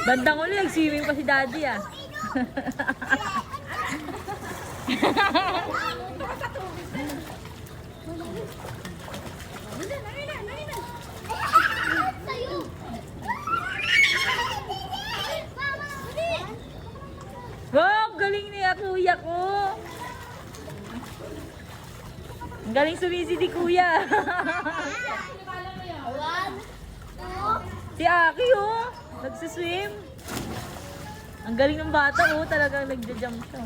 Bandang uli, nag-swimming pa si Daddy ah. Wow, galing niya kuya ko. Ang galing sumisi ni kuya. Si Aki oh, nagsiswim. Ang galing ng bata oh, talagang nagja-jump siya.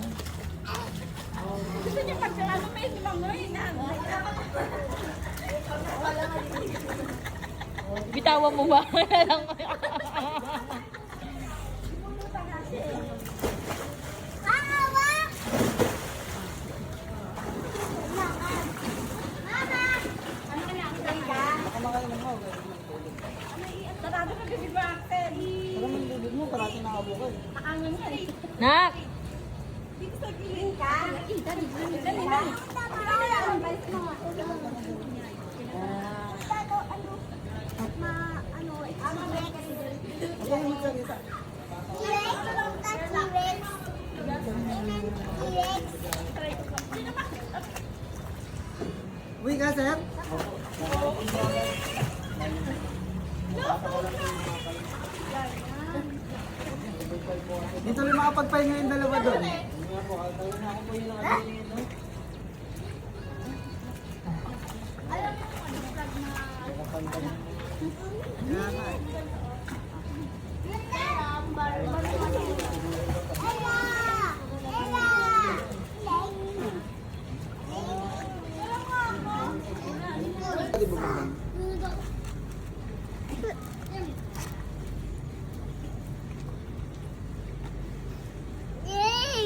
Gusto niya pag ano may lumangoy na. Bitawan mo ba? Sarado ka kasi ba, Axel? Alam mo, lulod mo, parating nakabukay. Paangan yan eh. Nak! Dito sa gilid ka. Dali, dali, dali. Uwi ka, sir? Dito rin makapagpahinga yung dalawa doon.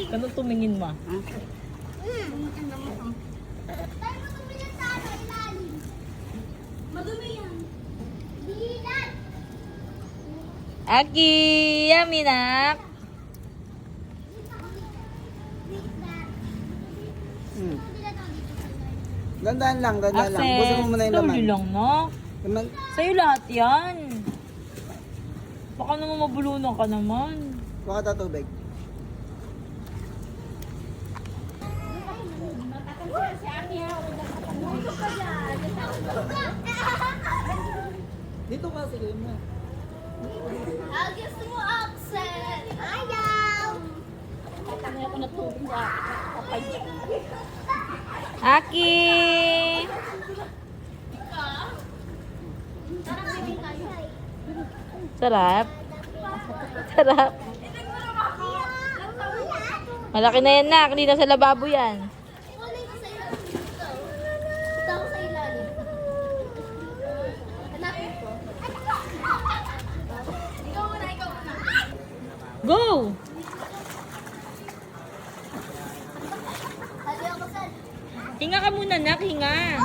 Kano tumingin ma? Madumi yan. Aki! Yummy nak! Dandan lang, dandan lang. Access! Busin mo muna yung laman. Slowly lang no? Laman. Sa'yo lahat yan. Baka naman mabulunan ka naman. Baka tatubig. Dito ka, sige mo. Gusto mo, Axel? Ayaw! Tatangin ako na tubig na. Aki! Sarap. Sarap. Malaki na yan nak. Hindi na sa lababo yan. Go! Hinga ka muna nak. Hinga.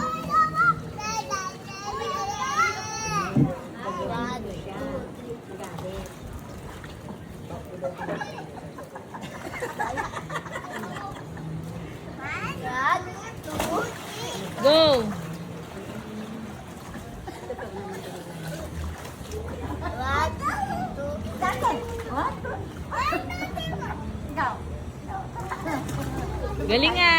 Go! Galing nga.